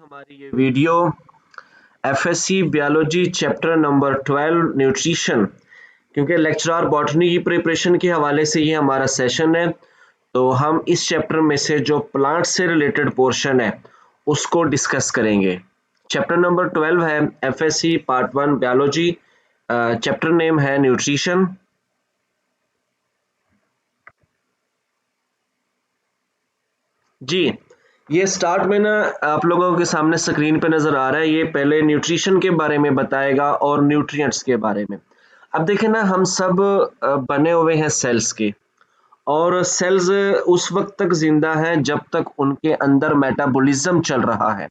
हमारी ये video FSc biology chapter number 12 nutrition, क्योंकि लेक्चरर बॉटनी की प्रिपरेशन के हवाले से ये हमारा सेशन है। तो हम इस चैप्टर में से जो प्लांट से रिलेटेड पोर्शन है उसको डिस्कस करेंगे। चैप्टर नंबर 12 है FSc part 1 biology, chapter name है न्यूट्रिशन। जी, ये स्टार्ट में ना आप लोगों के सामने स्क्रीन पे नज़र आ रहा है, ये पहले न्यूट्रिशन के बारे में बताएगा और न्यूट्रिएंट्स के बारे में। अब देखें ना, हम सब बने हुए हैं सेल्स के, और सेल्स उस वक्त तक जिंदा हैं जब तक उनके अंदर मेटाबॉलिज्म चल रहा है।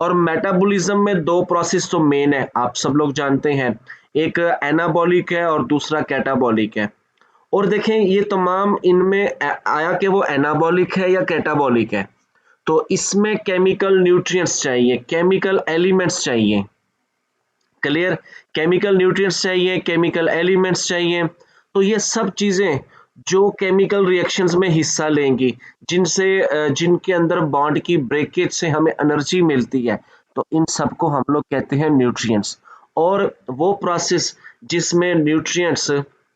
और मेटाबॉलिज्म में दो प्रोसेस तो मेन है, आप सब लोग जानते हैं, एक एनाबॉलिक है और दूसरा कैटाबॉलिक है। और देखें ये तमाम इनमें आया कि वो एनाबॉलिक है या कैटाबॉलिक है, तो इसमें केमिकल न्यूट्रिएंट्स चाहिए, केमिकल एलिमेंट्स चाहिए। क्लियर? केमिकल न्यूट्रिएंट्स चाहिए, केमिकल एलिमेंट्स चाहिए। तो ये सब चीजें जो केमिकल रिएक्शंस में हिस्सा लेंगी, जिनके अंदर बॉन्ड की ब्रेकेज से हमें एनर्जी मिलती है, तो इन सबको हम लोग कहते हैं न्यूट्रिएंट्स। और वो प्रोसेस जिसमें न्यूट्रिएंट्स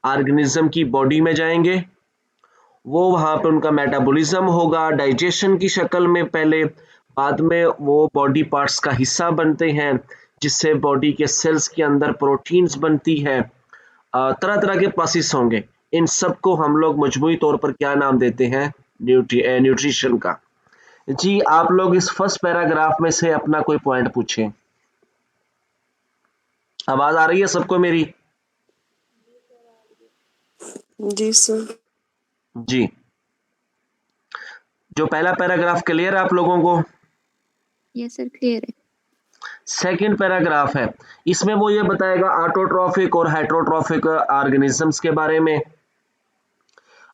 ऑर्गेनिज्म की बॉडी में जाएंगे, वो वहाँ पे उनका मेटाबॉलिज्म होगा डाइजेशन की शक्ल में पहले, बाद में वो बॉडी पार्ट्स का हिस्सा बनते हैं, जिससे बॉडी के सेल्स के अंदर प्रोटीन्स बनती है। तरह तरह के प्रोसेस होंगे, इन सब को हम लोग मजमूई तौर पर क्या नाम देते हैं? न्यूट्रिशन का। जी, आप लोग इस फर्स्ट पैराग्राफ में से अपना कोई पॉइंट पूछें। आवाज आ रही है सबको मेरी? जी सर। जी, जो पहला पैराग्राफ क्लियर है आप लोगों को? यस सर, क्लियर है। सेकंड पैराग्राफ है, इसमें वो ये बताएगा ऑटोट्रॉफिक और हेटेरोट्रॉफिक ऑर्गेनिजम्स के बारे में।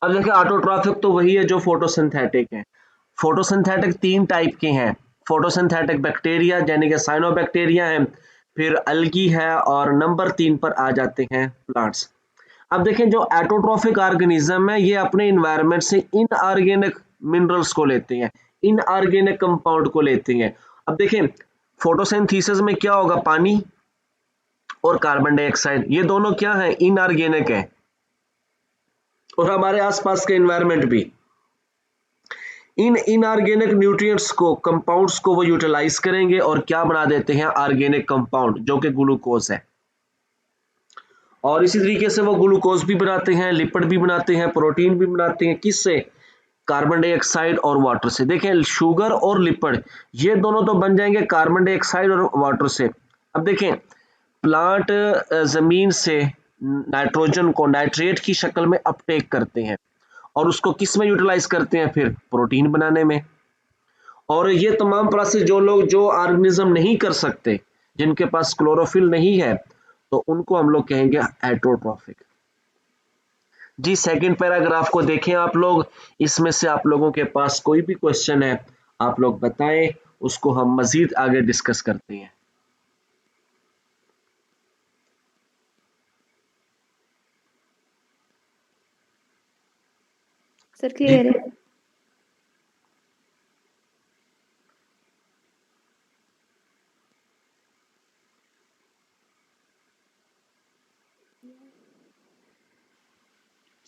अब देखिए, ऑटोट्रॉफिक तो वही है जो फोटोसिंथेटिक है। फोटोसिंथेटिक तीन टाइप के हैं, फोटोसिंथेटिक बैक्टीरिया यानी कि साइनोबैक्टीरिया है, फिर अल्गी है, और नंबर 3 पर आ जाते हैं प्लांट्स। अब देखें, जो ऑटोट्रॉफिक ऑर्गेनिज्म है ये अपने इन्वायरमेंट से इनऑर्गेनिक मिनरल्स को लेते हैं, इनऑर्गेनिक कंपाउंड को लेते हैं। अब देखें, फोटोसिंथेसिस में क्या होगा, पानी और कार्बन डाइऑक्साइड, ये दोनों क्या है? इनऑर्गेनिक है। और हमारे आसपास के एनवायरनमेंट भी इन इनऑर्गेनिक न्यूट्रिएंट्स को, कंपाउंड्स को वो यूटिलाइज करेंगे और क्या बना देते हैं? ऑर्गेनिक कंपाउंड, जो कि ग्लूकोज है। और इसी तरीके से वो ग्लूकोज भी बनाते हैं, लिपिड भी बनाते हैं, प्रोटीन भी बनाते हैं। किससे? कार्बन डाइऑक्साइड और वाटर से। देखें, शुगर और लिपिड ये दोनों तो बन जाएंगे कार्बन डाइऑक्साइड और वाटर से। अब देखें, प्लांट जमीन से नाइट्रोजन को नाइट्रेट की शक्ल में अपटेक करते हैं और उसको किस में यूटिलाइज करते हैं? फिर प्रोटीन बनाने में। और ये तमाम प्रोसेस जो ऑर्गेनिज्म नहीं कर सकते, जिनके पास क्लोरोफिल नहीं है, तो उनको हम लोग कहेंगे हेटेरोट्रॉफिक। जी, सेकंड पैराग्राफ को देखें आप लोग, इसमें से आप लोगों के पास कोई भी क्वेश्चन है आप लोग बताएं, उसको हम मजीद आगे डिस्कस करते हैं। सर क्लियर है।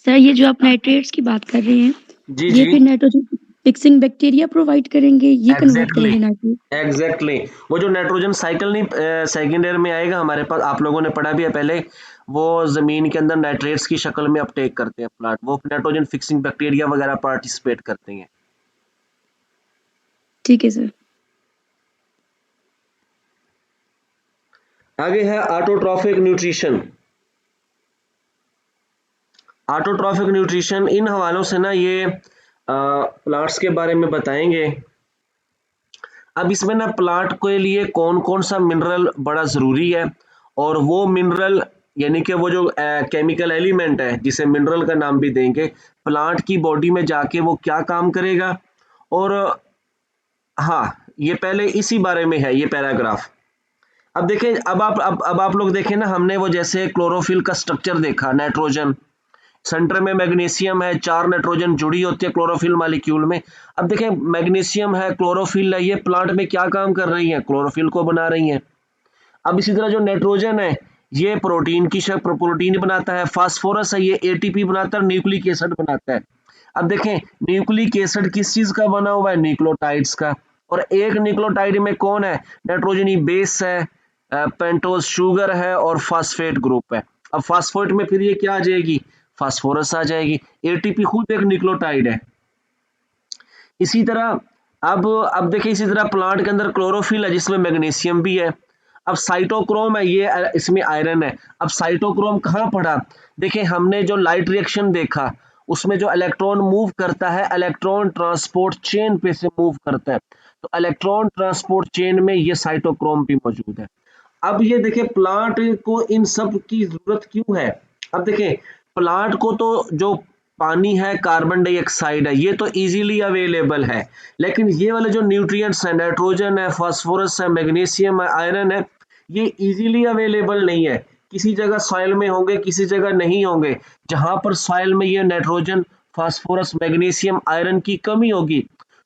सर ये जो आप नाइट्रेट्स की बात कर रहे हैं, जी ये जी, फिर नाइट्रोजन फिक्सिंग बैक्टीरिया प्रोवाइड करेंगे, ये कन्वर्ट एग्जैक्टली करेंगे नाइट्रेट। एग्जैक्टली। वो जो नाइट्रोजन साइकिल नहीं सेकेंड ईयर में आएगा हमारे पास, आप लोगों ने पढ़ा भी है पहले, वो जमीन के अंदर नाइट्रेट्स की शक्ल में अपटेक करते हैं प्लांट, वो नाइट्रोजन फिक्सिंग बैक्टीरिया वगैरह पार्टिसिपेट करते हैं। ठीक है सर। आगे है ऑटोट्रॉफिक न्यूट्रिशन। ऑटोट्रॉफिक न्यूट्रिशन इन हवालों से ना ये प्लांट्स के बारे में बताएंगे। अब इसमें ना प्लांट के लिए कौन कौन सा मिनरल बड़ा जरूरी है, और वो मिनरल यानी कि वो जो केमिकल एलिमेंट है जिसे मिनरल का नाम भी देंगे, प्लांट की बॉडी में जाके वो क्या काम करेगा। और हाँ, ये पहले इसी बारे में है ये पैराग्राफ। अब देखें, अब आप लोग देखें ना, हमने वो जैसे क्लोरोफिल का स्ट्रक्चर देखा, नाइट्रोजन, सेंटर में मैग्नीशियम है, 4 नाइट्रोजन जुड़ी होती है क्लोरोफिल मॉलिक्यूल में। अब देखें मैग्नीशियम है, क्लोरोफिल है, ये प्लांट में क्या काम कर रही है? क्लोरोफिल को बना रही है। अब इसी तरह जो नाइट्रोजन है ये प्रोटीन बनाता है, फास्फोरस है ये एटीपी बनाता है, न्यूक्लिक एसिड बनाता है। अब देखें न्यूक्लिक एसिड किस चीज का बना हुआ है? न्यूक्लियोटाइड्स का। और एक न्यूक्लियोटाइड में कौन है? नाइट्रोजनी बेस है, पेंटोज शुगर है और फास्फेट ग्रुप है। अब फास्फेट में फिर ये क्या आ जाएगी? फास्फोरस आ जाएगी। एटीपी खुद एक न्यूक्लियोटाइड है। इसी तरह अब देखिए इसी तरह प्लांट के अंदर क्लोरोफिल है जिसमें मैग्नीशियम भी है। अब साइटोक्रोम है ये इसमें आयरन है। अब साइटोक्रोम कहाँ पड़ा? देखिए हमने जो लाइट रिएक्शन देखा उसमें जो इलेक्ट्रॉन मूव करता है इलेक्ट्रॉन ट्रांसपोर्ट चेन पे से मूव करता है, तो इलेक्ट्रॉन ट्रांसपोर्ट चेन में ये साइटोक्रोम भी मौजूद है। अब ये देखिए प्लांट को इन सब की जरूरत क्यों है? अब देखिए प्लांट को तो जो पानी है, कार्बन डाइऑक्साइड है, ये तो इजीली अवेलेबल है, लेकिन ये वाले जो न्यूट्रिएंट्स हैं, नाइट्रोजन है, फास्फोरस है, मैग्नीशियम है, आयरन है, ये इजीली अवेलेबल नहीं है। किसी जगह सॉइल में होंगे, किसी जगह नहीं होंगे। जहां पर सॉइल में ये नाइट्रोजन, फास्फोरस, मैग्नीशियम, आयरन की कमी होगी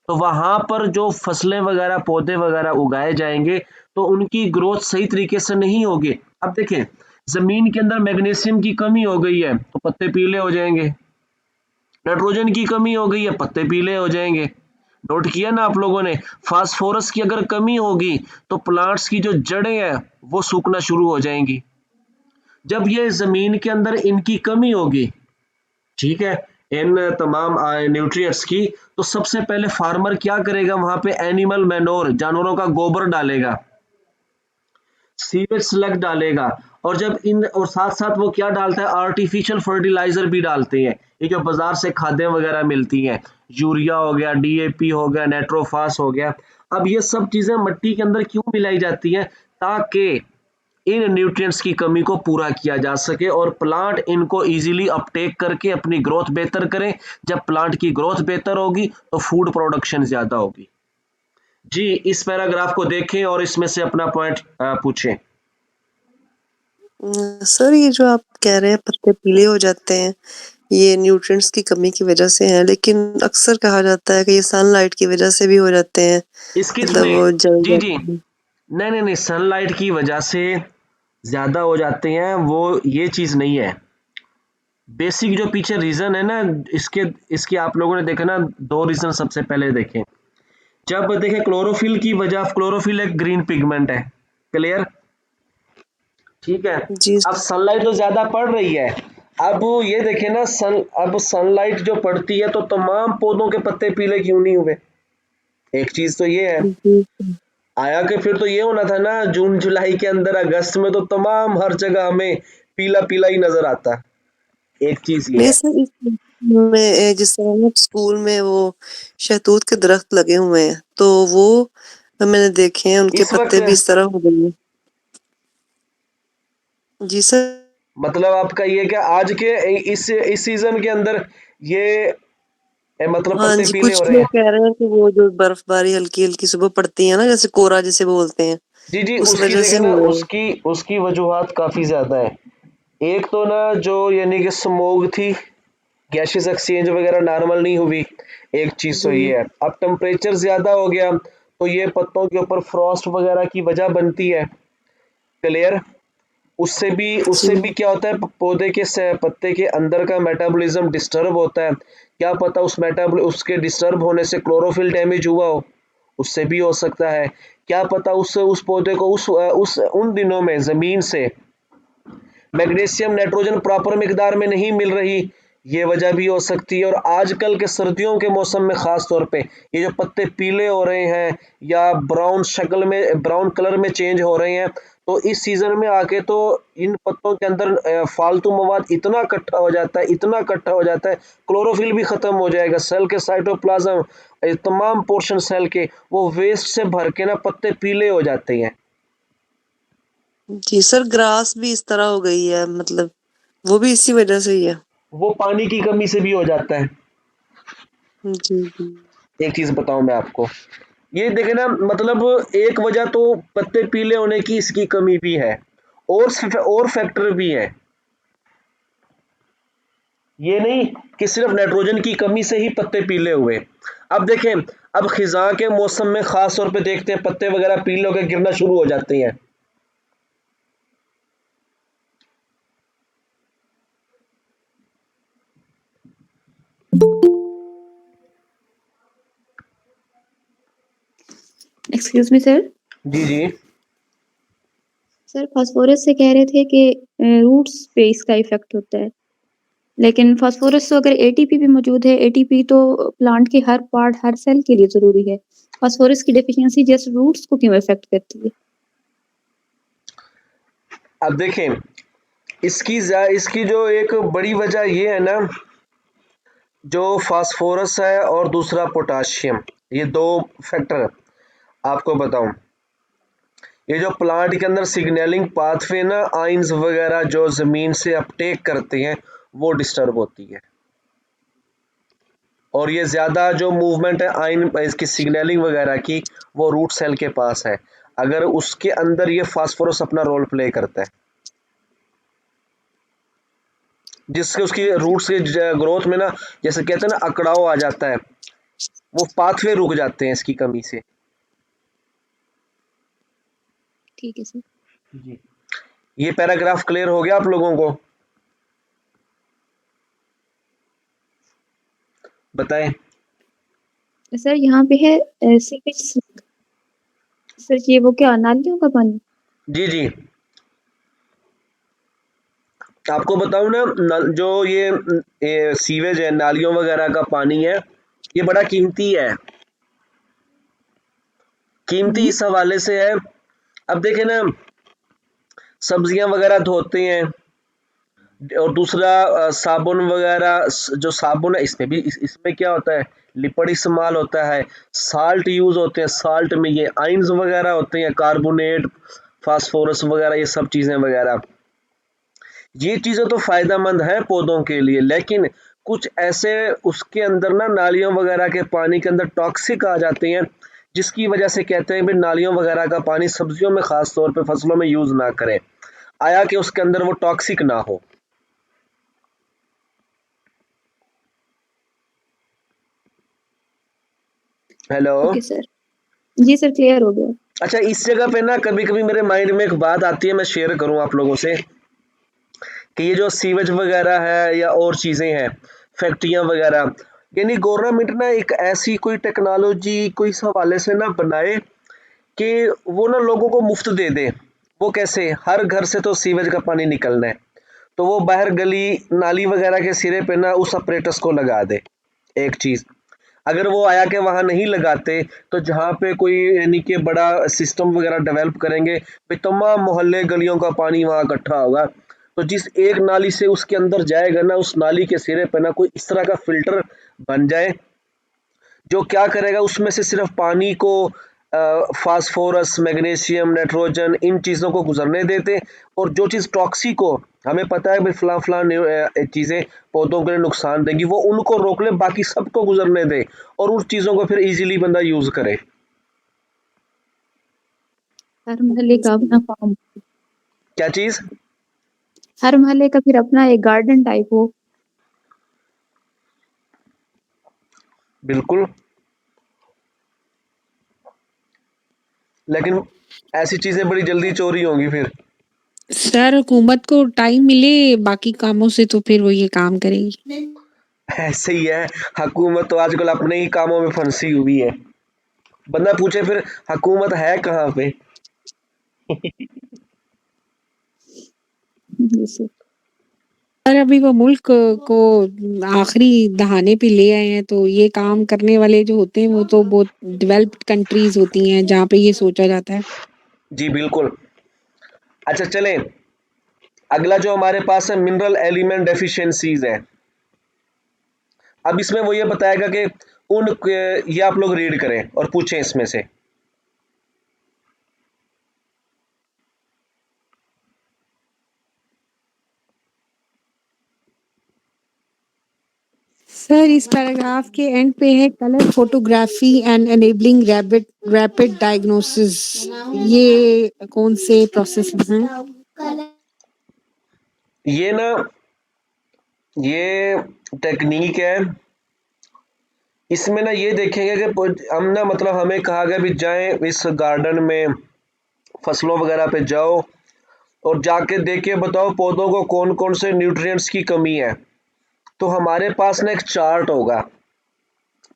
तो वहां पर जो फसलें वगैरह, पौधे वगैरह उगाए जाएंगे तो उनकी ग्रोथ सही तरीके से नहीं होगी। अब देखें जमीन के अंदर मैग्नीशियम की कमी हो गई है तो पत्ते पीले हो जाएंगे, नाइट्रोजन की कमी हो गई है पत्ते पीले हो जाएंगे। नोट किया ना आप लोगों ने? फास्फोरस की अगर कमी होगी तो प्लांट्स की जो जड़ें हैं वो सूखना शुरू हो जाएंगी। जब ये जमीन के अंदर इनकी कमी होगी, ठीक है, इन तमाम न्यूट्रिएंट्स की, तो सबसे पहले फार्मर क्या करेगा? वहां पे एनिमल मैनोर, जानवरों का गोबर डालेगा, सीवेज स्लग डालेगा। और जब इन और साथ साथ वो क्या डालता है? आर्टिफिशियल फर्टिलाइजर भी डालते हैं। ये जो बाजार से खादें वगैरह मिलती हैं, यूरिया हो गया, डीएपी हो गया, नाइट्रोफास हो गया। अब ये सब चीजें मिट्टी के अंदर क्यों मिलाई जाती हैं? ताकि इन न्यूट्रिएंट्स की कमी को पूरा किया जा सके और प्लांट इनको इजीली अपटेक करके अपनी ग्रोथ बेहतर करें। जब प्लांट की ग्रोथ बेहतर होगी तो फूड प्रोडक्शन ज्यादा होगी। जी इस पैराग्राफ को देखें और इसमें से अपना पॉइंट पूछें। सर ये जो आप कह रहे हैं पत्ते पीले हो जाते हैं ये न्यूट्रिएंट्स की कमी की वजह से है, लेकिन अक्सर कहा जाता है कि ये सनलाइट की वजह से भी हो जाते हैं, इस किस मतलब में? वो जल जी जी, जाते हैं। नहीं, सनलाइट की वजह से ज्यादा हो जाते हैं वो ये चीज नहीं है। बेसिक जो पीछे रीजन है ना इसके इसके आप लोगों ने देखा ना, दो रीजन सबसे पहले देखें। जब देखें क्लोरोफिल की वजह, क्लोरोफिल एक ग्रीन पिगमेंट है, क्लियर, ठीक है। जी अब सर। सनलाइट तो ज्यादा पड़ रही है। अब ये देखें ना अब सनलाइट जो पड़ती है तो तमाम पौधों के पत्ते पीले क्यों नहीं हुए? एक चीज तो ये है। जी सर। आया कि फिर तो ये होना था ना जून जुलाई के अंदर, अगस्त में तो तमाम हर जगह हमें पीला पीला ही नजर आता। एक चीज ये नहीं है। सर, में जिस तरह ना स्कूल में वो शहतूत के दरख्त लगे हुए हैं तो वो मैंने देखे हैं, उनके इस वक्त पत्ते भी इस तरह हो गए हैं। जी सर। मतलब आपका ये क्या आज के इस सीजन के अंदर ये मतलब हाँ पत्ते जी, पीले कुछ हो रहे लोग हैं? कह रहे हैं कि वो जो बर्फबारी हल्की हल्की सुबह पड़ती है ना, जैसे कोहरा जिसे बोलते हैं, जी जी, उस उसकी वजह से देखे ना हुए हैं। उसकी उसकी वजूहात काफी ज्यादा है। एक तो ना जो यानी कि स्मोग थी, गैसेस एक्सचेंज वगैरह नॉर्मल नहीं हुई, एक चीज तो जी ये है। अब टेम्परेचर ज्यादा हो गया तो ये पत्तों के ऊपर फ्रॉस्ट वगैरह की वजह बनती है, क्लियर। उससे भी जी क्या होता है? पौधे के पत्ते के अंदर का मेटाबॉलिज्म डिस्टर्ब होता है। क्या पता उसके डिस्टर्ब होने से क्लोरोफिल डैमेज हुआ हो, उससे भी हो सकता है। क्या पता उससे उस पौधे को उस उन दिनों में जमीन से मैग्नीशियम, नाइट्रोजन प्रॉपर मिकदार में नहीं मिल रही, ये वजह भी हो सकती है। और आजकल के सर्दियों के मौसम में खास तौर पे ये जो पत्ते पीले हो रहे हैं या ब्राउन कलर में चेंज हो रहे हैं, तो इस सीजन में आके तो इन पत्तों के अंदर फालतू मवाद इतना इकट्ठा हो जाता है, इतना इकट्ठा हो जाता है, क्लोरोफिल भी खत्म हो जाएगा, सेल के साइटोप्लाज्म, तमाम पोर्शन सेल के वो वेस्ट से भर के ना पत्ते पीले हो जाते हैं। जी सर, ग्रास भी इस तरह हो गई है, मतलब वो भी इसी वजह से ही है। वो पानी की कमी से भी हो जाता है। जी जी। एक चीज बताऊं मैं आपको, ये देखे ना, मतलब एक वजह तो पत्ते पीले होने की इसकी कमी भी है, और फैक्टर भी है। ये नहीं कि सिर्फ नाइट्रोजन की कमी से ही पत्ते पीले हुए। अब देखें, अब खिजा के मौसम में खास तौर पे देखते हैं पत्ते वगैरह पीले होकर गिरना शुरू हो जाते हैं। Excuse me sir. जी जी। सर फास्फोरस से कह रहे थे कि रूट्स पे इसका इफेक्ट होता है, लेकिन फास्फोरस तो अगर एटीपी भी मौजूद है, एटीपी तो प्लांट के हर पार्ट हर सेल के लिए जरूरी है, फास्फोरस की डेफिशिएंसी जस्ट रूट्स को क्यों इफेक्ट करती है? अब देखें, इसकी जो एक बड़ी वजह ये है ना, जो फास्फोरस है और दूसरा पोटाशियम, ये दो फैक्टर आपको बताऊं, ये जो प्लांट के अंदर सिग्नलिंग पाथवे ना, आइंस वगैरह जो जमीन से अपटेक करते हैं वो डिस्टर्ब होती है, और ये ज्यादा जो मूवमेंट है आइन इसकी सिग्नलिंग वगैरह की वो रूट सेल के पास है, अगर उसके अंदर ये फास्फोरस अपना रोल प्ले करता है, जिससे उसकी रूट्स के ग्रोथ में ना, जैसे कहते हैं ना अकड़ाव आ जाता है, वो पाथवे रुक जाते हैं इसकी कमी से। ठीक है सर। जी, ये पैराग्राफ क्लियर हो गया आप लोगों को? बताएं। सर यहाँ पे है सीवेज, सर ये वो क्या नालियों का पानी? जी जी, आपको बताऊं ना, जो ये सीवेज है, नालियों वगैरह का पानी है, ये बड़ा कीमती है, कीमती इस हवाले से है। अब देखें ना, सब्जियां वगैरह धोते हैं, और दूसरा साबुन वगैरह, जो साबुन है इसमें भी इसमें क्या होता है, लिपिड इस्तेमाल होता है, साल्ट यूज होते हैं, साल्ट में ये आइंस वगैरह होते हैं, कार्बोनेट, फास्फोरस वगैरह, ये सब चीजें वगैरह, ये चीजें तो फायदेमंद है पौधों के लिए, लेकिन कुछ ऐसे उसके अंदर ना नालियों वगैरह के पानी के अंदर टॉक्सिक आ जाते हैं, जिसकी वजह से कहते हैं भी नालियों वगैरह का पानी सब्जियों में खास तौर पे फसलों में यूज ना करें, आया कि उसके अंदर वो टॉक्सिक ना हो। हेलो। Okay sir. जी सर, क्लियर हो गया। अच्छा, इस जगह पे ना कभी कभी मेरे माइंड में एक बात आती है, मैं शेयर करूं आप लोगों से, कि ये जो सीवेज वगैरह है या और चीजें हैं, फैक्ट्रियां वगैरह, यानी गवर्नमेंट ना एक ऐसी कोई टेक्नोलॉजी कोई इस हवाले से ना बनाए कि वो ना लोगों को मुफ्त दे दे। वो कैसे, हर घर से तो सीवेज का पानी निकलना है, तो वो बाहर गली नाली वगैरह के सिरे पे ना उस अपरेटस को लगा दे। एक चीज, अगर वो आया के वहां नहीं लगाते, तो जहाँ पे कोई यानी कि बड़ा सिस्टम वगैरह डेवलप करेंगे, भाई तमाम मोहल्ले गलियों का पानी वहां इकट्ठा होगा, तो जिस एक नाली से उसके अंदर जाएगा ना, उस नाली के सिरे पे ना कोई इस तरह का फिल्टर बन जाए, जो क्या करेगा, उसमें से सिर्फ पानी को फास्फोरस, मैग्नीशियम, नाइट्रोजन, इन चीज़ों को गुजरने देते, और जो चीज़ टॉक्सिक हो, हमें पता है भाई फलां फलां चीज़ें पौधों के लिए नुकसान देंगी, वो उनको रोक ले, बाकी सबको गुजरने दे, और उन चीज़ों को फिर इजीली बंदा यूज करे। हर मोहल्ले का अपना फार्म, क्या चीज़? हर मोहल्ले का फिर अपना एक गार्डन टाइप हो। बिल्कुल, लेकिन ऐसी चीज़ें बड़ी जल्दी चोरी होंगी फिर। सर हुकूमत को टाइम मिले बाकी कामों से तो फिर वो ये काम करेगी। ऐसे ही है, हुकूमत तो आजकल अपने ही कामों में फंसी हुई है, बंदा पूछे फिर हुकूमत है कहाँ पे। जी सर। सर अभी वो मुल्क को आखिरी दहाने पे ले आए हैं, तो ये काम करने वाले जो होते हैं वो तो बहुत डेवलप्ड कंट्रीज होती हैं जहाँ पे ये सोचा जाता है। जी बिल्कुल। अच्छा चलें, अगला जो हमारे पास है मिनरल एलिमेंट डेफिशिएंसीज है। अब इसमें वो ये बताएगा कि ये आप लोग रीड करें और पूछें इसमें से। सर इस पैराग्राफ के एंड पे है colour photography and enabling rapid diagnosis, ये कौन से प्रोसेस हैं? ये ना ये टेक्निक है। इसमें ना ये देखेंगे कि हम ना मतलब हमें कहा गया भी जाएं इस गार्डन में, फसलों वगैरह पे जाओ और जाके देख के बताओ पौधों को कौन कौन से न्यूट्रिएंट्स की कमी है। तो हमारे पास ना एक चार्ट होगा,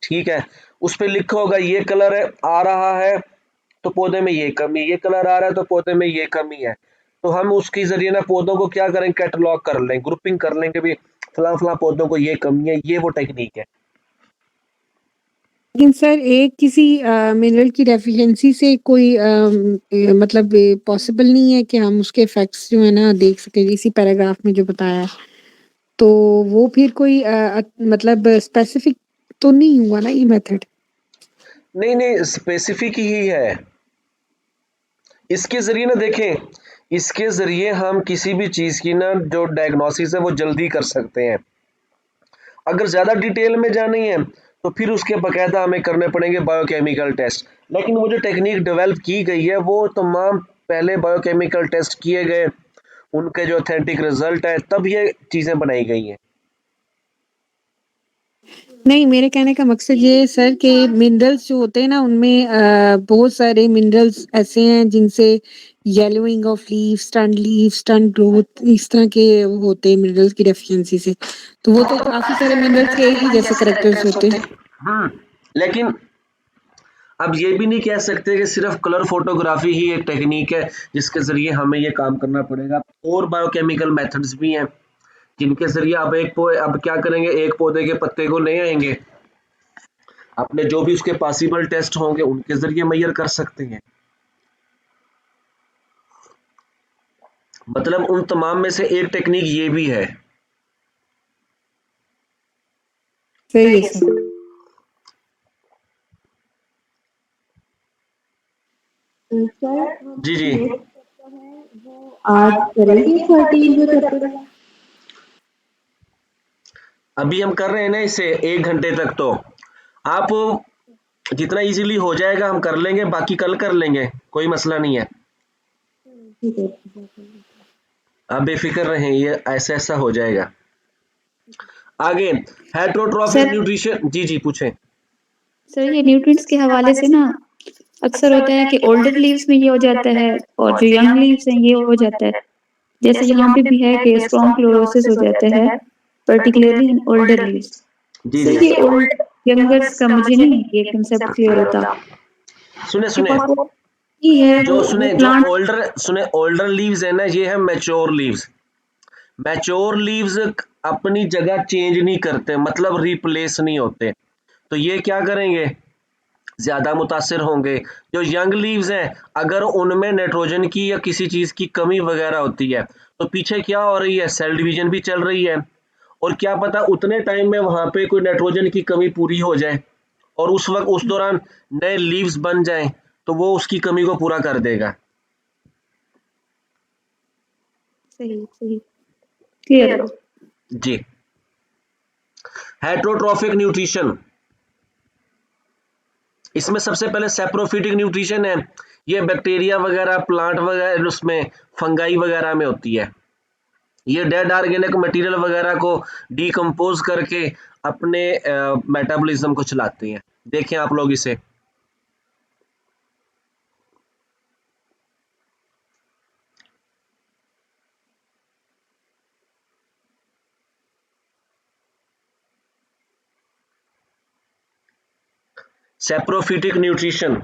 ठीक है, उस पे लिखा होगा ये कलर है आ रहा है तो पौधे में ये कमी, ये कलर आ रहा है तो पौधे में ये कमी है। तो हम उसके जरिए ना पौधों को क्या करें, कैटलॉग कर लें, ग्रुपिंग कर लेंगे भी फला फला पौधों को ये कमी है, ये वो टेक्निक है। लेकिन सर एक किसी मिनरल की डेफिशिएंसी से कोई मतलब पॉसिबल नहीं है कि हम उसके इफेक्ट्स जो है ना देख सकें इसी पैराग्राफ में जो बताया है, तो वो फिर कोई मतलब स्पेसिफिक तो नहीं हुआ ना ये मेथड? नहीं नहीं, स्पेसिफिक ही है। इसके ज़रिए ना देखें, इसके ज़रिए हम किसी भी चीज़ की ना जो डायग्नोसिस है वो जल्दी कर सकते हैं। अगर ज़्यादा डिटेल में जानी है तो फिर उसके बाकायदा हमें करने पड़ेंगे बायोकेमिकल टेस्ट। लेकिन वो जो टेक्निक डेवलप की गई है वो तमाम पहले बायोकेमिकल टेस्ट किए गए, उनके जो ऑथेंटिक रिजल्ट है तब ये चीज़ें बनाई गई हैं। नहीं, मेरे कहने का मकसद ये है सर कि मिनरल्स जो होते हैं ना उनमें बहुत सारे मिनरल्स ऐसे हैं जिनसे yellowing of leaf, stunt growth इस तरह के वो होते हैं मिनरल्स की डेफिशिएंसी से। तो वो तो काफ़ी सारे मिनरल्स के एक ही जैसे कैरेक्टर्स होते हैं। लेकिन अब ये भी नहीं कह सकते कि सिर्फ कलर फोटोग्राफी ही एक टेक्निक है जिसके ज़रिए हमें ये काम करना पड़ेगा। और बायोकेमिकल मेथड्स भी हैं जिनके ज़रिए अब क्या करेंगे, एक पौधे के पत्ते को ले आएंगे, अपने जो भी उसके पॉसिबल टेस्ट होंगे उनके ज़रिए मेजर कर सकते हैं। मतलब उन तमाम में से एक टेक्निक ये भी है। सही है सर। जी जी, आज करेंगे 13 जो चैप्टर है। अभी हम कर रहे हैं ना इसे 1 घंटे तक, तो आप जितना इजीली हो जाएगा हम कर लेंगे, बाकी कल कर लेंगे, कोई मसला नहीं है। ठीक है। आप बेफिक्र रहें, ये ऐसा ऐसा हो जाएगा। आगे हेट्रोट्रॉफिक सर न्यूट्रिशन, जी जी पूछें। सर ये न्यूट्रिएंट्स के हवाले से ना अक्सर होता है कि ओल्डर लीव्स में ये हो जाता है और जो यंग लीव्स हैं ये हो जाता है। जैसे यहाँ पे भी है कि स्ट्रॉन्ग क्लोरोसिस हो जाता है पर्टिकुलरली इन ओल्डर लीव्स। जी सर जी, ये ओल्ड यंगर्स का मुझे नहीं ये कंसेप्ट क्लियर होता सुने कि सुने, फॉस्फोरस की है जो वो सुने जो प्लांट। ओल्डर लीव्स है ना, ये है मैच्योर लीव्स। मैच्योर लीव्स अपनी जगह चेंज नहीं करते, मतलब रिप्लेस नहीं होते। तो ये क्या करेंगे, ज्यादा मुतासिर होंगे। जो यंग लीव्स हैं, अगर उनमें नाइट्रोजन की या किसी चीज की कमी वगैरह होती है तो पीछे क्या हो रही है, सेल डिवीजन भी चल रही है, और क्या पता उतने टाइम में वहां पे कोई नाइट्रोजन की कमी पूरी हो जाए और उस वक्त उस दौरान नए लीव्स बन जाएं तो वो उसकी कमी को पूरा कर देगा। सही सही क्लियर है। जी, हेट्रोट्रॉफिक न्यूट्रिशन, इसमें सबसे पहले सेप्रोफिटिक न्यूट्रिशन है। ये बैक्टीरिया वगैरह, प्लांट वगैरह, उसमें फंगाई वगैरह में होती है। ये डेड ऑर्गेनिक मटेरियल वगैरह को डिकम्पोज करके अपने मेटाबॉलिज्म को चलाते हैं। देखें आप लोग इसे, सेप्रोफिटिक न्यूट्रिशन।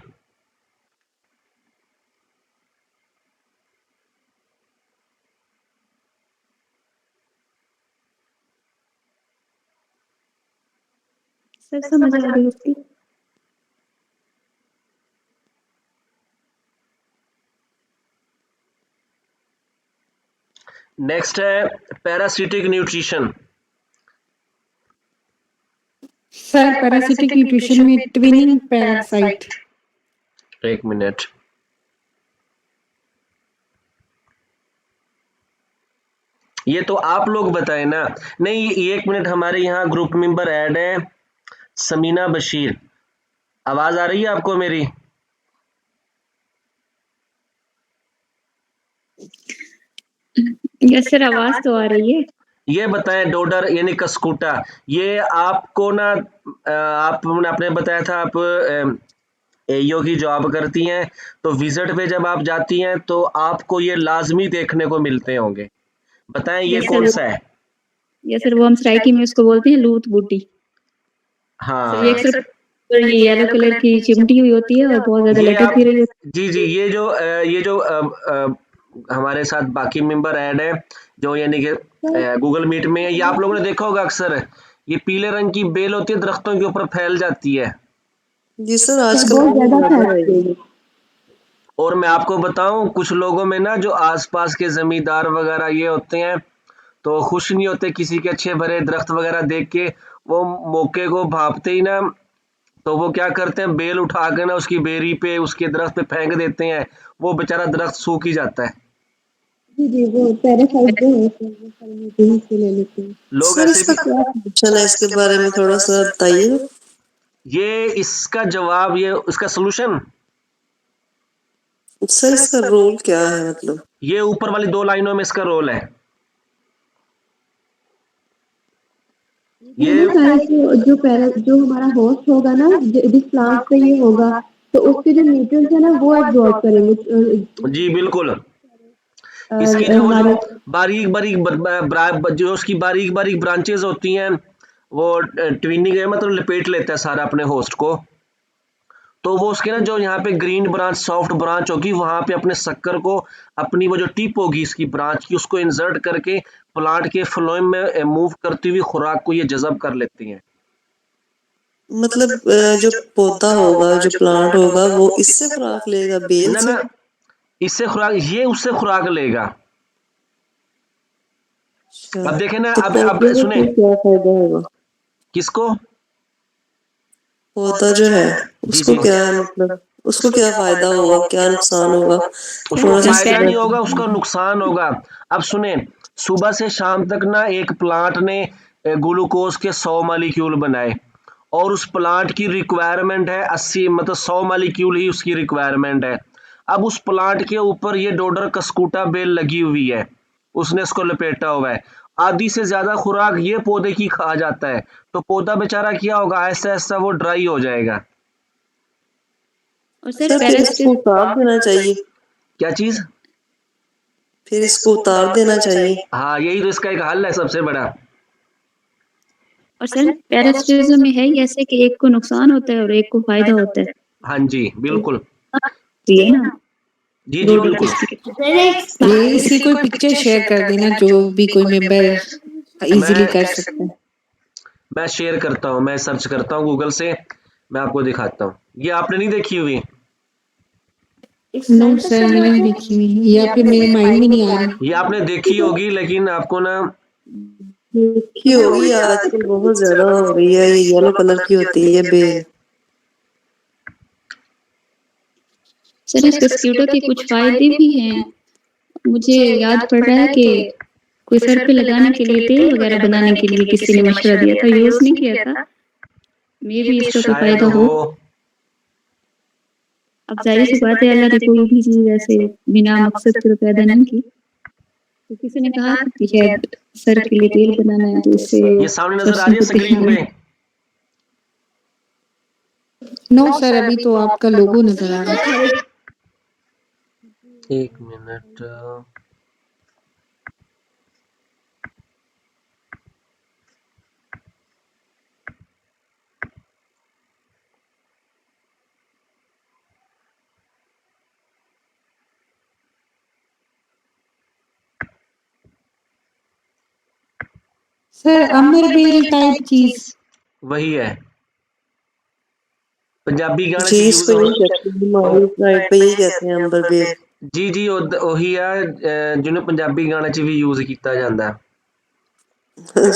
सर समझ आ गई उसकी। नेक्स्ट है parasitic nutrition. Sir parasitic nutrition में ट्विनिंग पैरासाइट। एक मिनट, ये तो आप लोग बताएं ना। नहीं, एक मिनट, हमारे यहाँ ग्रुप मेंबर ऐड है समीना बशीर, आवाज आ रही है आपको मेरी? यस सर आवाज तो आ रही है। ये बताएं डोडर यानी कस्कूटा, ये आपको ना आपने बताया था आप एईओ की जॉब करती हैं, तो विजिट पे जब आप जाती हैं तो आपको ये लाजमी देखने को मिलते होंगे, बताएं ये यस कौन सर, सा है? वो हम सराइकी में उसको बोलते हैं लूत बूटी। सर ये हाँ, अक्सर ये येलो कलर की चिमटी हुई होती है और बहुत ज्यादा ये लटक आप भी रही होती जी ये जो हमारे साथ बाकी मेंबर ऐड है जो यानी कि गूगल मीट में है, ये आप लोगों ने देखा होगा अक्सर, ये पीले रंग की बेल होती है, दरख्तों के ऊपर फैल जाती है। जी सर, है। आजकल बहुत बहुत ज्यादा ज्यादा है फैलती ये। है। और मैं आपको बताऊं कुछ लोगों में ना जो आसपास के जमींदार वगैरह ये होते हैं तो खुश नहीं होते किसी के अच्छे भरे दरख्त वगैरह देख के, वो मौके को भांपते ही ना तो वो क्या करते हैं बेल उठा के ना उसकी बेरी पे उसके दरख्त पे फेंक देते हैं, वो बेचारा दरख्त सूख ही जाता है। जी जी, वो पैरासाइट जो है सर, वो पॉलिनेशन से ले लेते हैं। लोग सर ऐसे इसका भी क्या फंक्शन है, इसके बारे में थोड़ा सा बताइए। ये इसका जवाब ये इसका सोल्यूशन सर इसका रोल क्या है मतलब? ये ऊपर वाली 2 लाइनों में इसका रोल है। ये ये ना सारे जो हमारा होस्ट होगा ना, जिस प्लांट पे ये होगा, तो उसके जो न्यूट्रिएंट्स है ना वो एब्जॉर्ब करेंगे जी बिल्कुल, इसकी जो हमारे। बारीक बारीक जो उसकी बारीक बारीक ब्रांचेस होती हैं वो ट्विनिंग है मतलब लपेट लेता है सारा अपने होस्ट को, तो वो उसके ना जो यहाँ पे ग्रीन ब्रांच सॉफ्ट ब्रांच होगी वहां पे अपने शक्कर को अपनी वो जो टिप होगी इसकी ब्रांच की उसको इंसर्ट करके प्लांट के फ्लोएम में मूव करती हुई खुराक को ये जज़ब कर लेती हैं। मतलब जो पौधा होगा, जो प्लांट होगा, वो इससे खुराक लेगा बेल ना से? ना इससे खुराक ये उससे खुराक लेगा। अच्छा, अब देखें ना तो अब पौधे को सुने फिर क्या फायदा होगा? किसको पौधा जो है जी उसको जी क्या मतलब, उसको क्या फायदा होगा, क्या नुकसान होगा? उसको थोड़ा सा फायदा इसके नहीं बारे होगा में। उसका नुकसान होगा। अब सुने सुबह से शाम तक ना एक प्लांट ने ग्लूकोज के 100 मालिक्यूल बनाए और उस प्लांट की रिक्वायरमेंट है 80 मतलब 100 मालिक्यूल ही उसकी रिक्वायरमेंट है। अब उस प्लांट के ऊपर ये डोडर कस्कूटा बेल लगी हुई है, उसने इसको लपेटा हुआ है, आधी से ज्यादा खुराक ये पौधे की खा जाता है, तो पौधा बेचारा क्या होगा ऐसा ऐसा वो ड्राई हो जाएगा। और सर सर फिर इसको उतार देना चाहिए, क्या चीज? फिर इसको उतार देना चाहिए। हाँ यही तो इसका एक हल है सबसे बड़ा। और सर पैरासिटिज्म में है ही ऐसे कि एक को नुकसान होता है और एक को फायदा होता है, हाँ जी बिल्कुल। तो ये ना जी जी रोड बिल्कुल। ये इसकी कोई पिक्चर शेयर कर देना जो भी कोई मेंबर इजीली कर सकता है। मैं शेयर करता हूँ, मैं सर्च करता हूँ गूगल से, मैं आपको दिखाता हूँ। ये आपने नहीं देखी हुई? नो सर, मैंने नहीं देखी हुई या फिर मेरे माइंड में नहीं आ रही। ये आपने देखी होगी लेकिन आपको ना देखी होगी, आजकल बहुत ज्यादा हो रही है, ये येलो कलर की होती है ये बेल। सर इस बिस्किटों के कुछ फायदे भी हैं। मुझे याद पड़ रहा है कि कोई सर पे लगाने के लिए तेल वगैरह बनाने के लिए किसी ने मशवरा दिया था, यूज नहीं किया था, मे भी इसका कोई शायद फायदा हो। हो। अब जाहिर सी बात है अल्लाह ने कोई भी चीज ऐसे बिना मकसद के तो पैदा नहीं की, तो किसी ने कहा था कि शायद सर के लिए तेल बनाना है तो इससे ये सामने नजर आ सरसों रही है के स्क्रीन तेल। पे? नो सर, अभी तो आपका लोगो नजर आ रहा है। एक मिनट। सर अमर बेल टाइप चीज। वही है, पंजाबी गाने जी च इसको यूज यही कहते हैं, हमारी साइड पे यही कहते हैं अंबर बेल। जी जी ਉਹੀ ਆ ਜਿਹਨੂੰ ਪੰਜਾਬੀ ਗਾਣੇ 'ਚ ਵੀ यूज ਕੀਤਾ ਜਾਂਦਾ।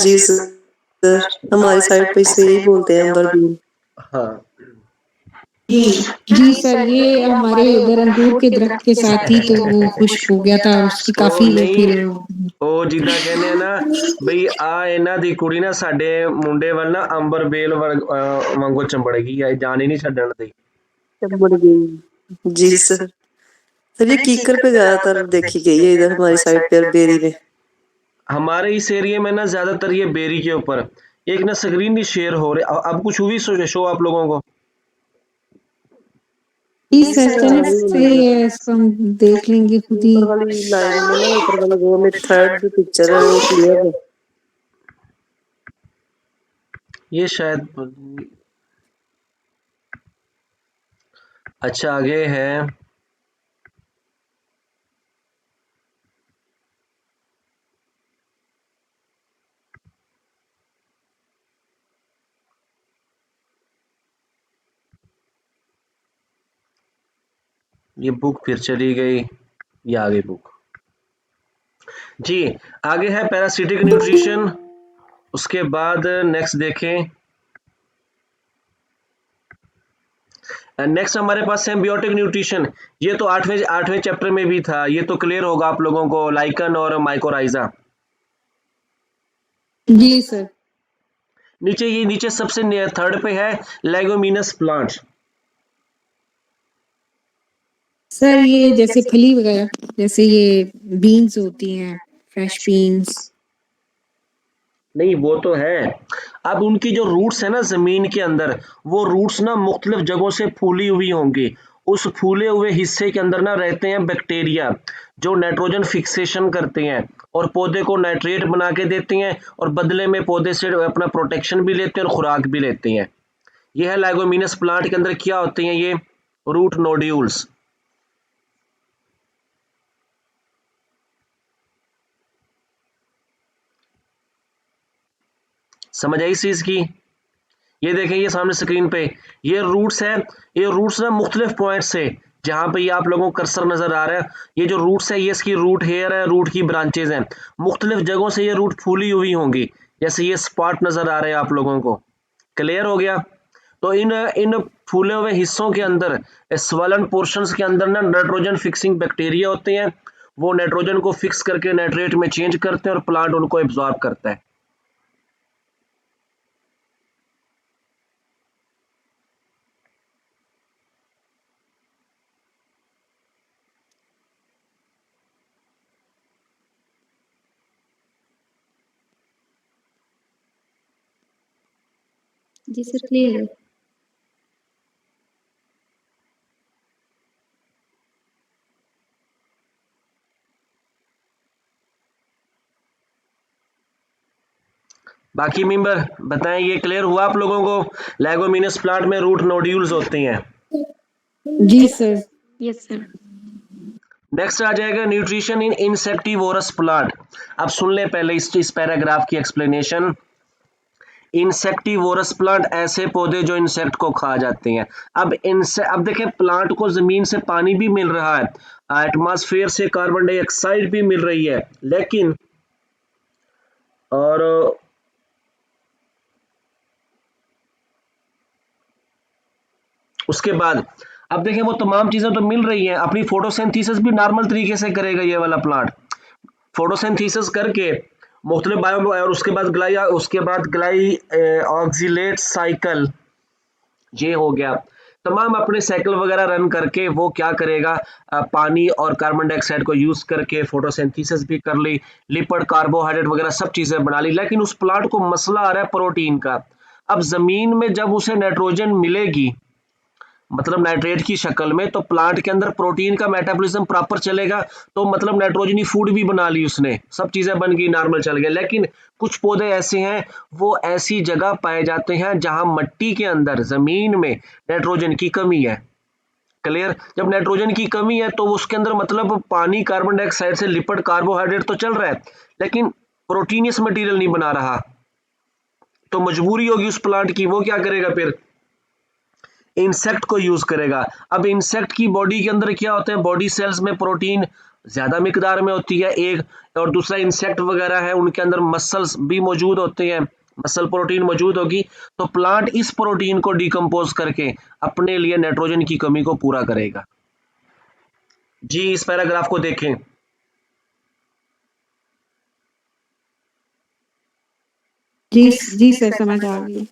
जी सर, हमारी साइड पे इसे यही बोलते हैं अंबर बेल। हाँ जी सर, ये हमारे उधर अंगूर के दरख्त के साथ ही तो वो खुश्क हो गया था और उसकी ਉਹ काफी फिर ਨਹੀਂ ਉਹ ਜਿੱਦਾਂ ਕਹਿੰਦੇ ਆ ਨਾ ਬਈ ਆ ਇਹਨਾਂ ਦੀ ਕੁੜੀ ਨਾ ਸਾਡੇ ਮੁੰਡੇ ਵੱਲ ਨਾ ਅੰਬਰ ਬੇਲ ਵਾਂਗੂ ਚੰਬੜ ਗਈ ਆ, ਜਾਨ ਹੀ नहीं ਛੱਡਣ ਦੀ। चंबड़ गई। जी सर ये कीकर पे ज्यादातर देखी गई है इधर हमारी साइड पे, बेरी में। हमारे इस एरिया में ना ज्यादातर ये बेरी के ऊपर एक ना स्क्रीन भी शेयर हो रही, अब कुछ हुई शो आप लोगों को? जी जी सर, सर आ चलिए रही है सही वीडियो। है, इसको हम देख लेंगे खुद ही। ऊपर वाली लाइन में ना, ऊपर वाले रो में थर्ड जो पिक्चर है वो क्लियर है। ये शायद अच्छा आगे है। ये बुक फिर चली गई, ये आगे बुक। जी, आगे है पैरासिटिक न्यूट्रिशन। उसके बाद नेक्स्ट देखें, नेक्स्ट हमारे पास सिम्बियोटिक न्यूट्रिशन। ये तो आठवें आठवें चैप्टर में भी था, ये तो क्लियर होगा आप लोगों को, लाइकन और माइकोराइजा। जी सर। नीचे ये नीचे सबसे थर्ड पे है लेगोमिनस प्लांट। सर ये जैसे फली वगैरह, जैसे ये बीन्स होती हैं, फ्रेश बीन्स। नहीं वो तो है, अब उनकी जो रूट्स है ना जमीन के अंदर, वो रूट्स ना मुख्तलिफ जगहों से फूली हुई होंगी। उस फूले हुए हिस्से के अंदर ना रहते हैं बैक्टीरिया, जो नाइट्रोजन फिक्सेशन करते हैं और पौधे को नाइट्रेट बना के देते हैं, और बदले में पौधे से अपना प्रोटेक्शन भी लेते हैं और खुराक भी लेते हैं। यह है लेगोमिनस प्लांट के अंदर क्या होते हैं, ये रूट नोड्यूल्स। समझ आई इस चीज की? ये देखें, ये सामने स्क्रीन पे ये रूट्स है, ये रूट्स ना मुख्तलिफ पॉइंट से, जहां पे ये आप लोगों को कर्सर नजर आ रहा है, ये जो रूट्स है ये इसकी रूट हेयर है, रूट की ब्रांचेज हैं, मुख्तलिफ जगहों से ये रूट फूली हुई होंगी, जैसे ये स्पॉट नजर आ रहे हैं आप लोगों को। क्लियर हो गया? तो इन इन फूले हुए हिस्सों के अंदर, स्वलन पोर्शंस के अंदर ना नाइट्रोजन फिक्सिंग बैक्टीरिया होते हैं, वो नाइट्रोजन को फिक्स करके नाइट्रेट में चेंज करते हैं और प्लांट उनको एब्जॉर्ब करता है। जी सर, क्लियर है। बाकी मेंबर बताएं, ये क्लियर हुआ आप लोगों को? लेगोमिनस प्लांट में रूट नोड्यूल्स होते हैं। जी सर। Yes sir. नेक्स्ट आ जाएगा न्यूट्रिशन इन इंसेक्टिवोरस प्लांट। अब सुन ले पहले इस पैराग्राफ की एक्सप्लेनेशन। इंसेक्टिवोरस प्लांट ऐसे पौधे जो इंसेक्ट को खा जाते हैं। अब देखें, प्लांट को जमीन से पानी भी मिल रहा है, एटमॉस्फेयर से कार्बन डाइऑक्साइड भी मिल रही है, लेकिन और उसके बाद अब देखें, वो तमाम चीजें तो मिल रही हैं, अपनी फोटोसिंथेसिस भी नॉर्मल तरीके से करेगा ये वाला प्लांट। फोटोसिंथेसिस करके मुख्तलिफ बायो, और उसके बाद ग्लाई ऑक्सीलेट साइकिल, ये हो गया, तमाम अपने साइकिल वगैरह रन करके वो क्या करेगा, पानी और कार्बन डाइऑक्साइड को यूज करके फोटोसिंथेसिस भी कर ली, लिपिड कार्बोहाइड्रेट वगैरह सब चीजें बना ली, लेकिन उस प्लांट को मसला आ रहा है प्रोटीन का। अब जमीन में जब उसे नाइट्रोजन मिलेगी, मतलब नाइट्रेट की शक्ल में, तो प्लांट के अंदर प्रोटीन का मेटाबॉलिज्म प्रॉपर चलेगा, तो मतलब नाइट्रोजनी फूड भी बना ली उसने, सब चीजें बन गई, नॉर्मल चल गया। लेकिन कुछ पौधे ऐसे हैं, वो ऐसी जगह पाए जाते हैं जहां मिट्टी के अंदर जमीन में नाइट्रोजन की कमी है। क्लियर? जब नाइट्रोजन की कमी है तो उसके अंदर मतलब पानी, कार्बन डाइऑक्साइड से लिपिड कार्बोहाइड्रेट तो चल रहा है, लेकिन प्रोटीनियस मटेरियल नहीं बना रहा, तो मजबूरी होगी उस प्लांट की, वो क्या करेगा फिर, इंसेक्ट को यूज करेगा। अब इंसेक्ट की बॉडी के अंदर क्या होता है, बॉडी सेल्स में प्रोटीन ज्यादा मिकदार में होती है एक, और दूसरा इंसेक्ट वगैरह है उनके अंदर मसल्स भी मौजूद होते हैं, मसल प्रोटीन मौजूद होगी, तो प्लांट इस प्रोटीन को डिकम्पोज करके अपने लिए नाइट्रोजन की कमी को पूरा करेगा। जी, इस पैराग्राफ को देखें। जी जी सर, समझ आ गई।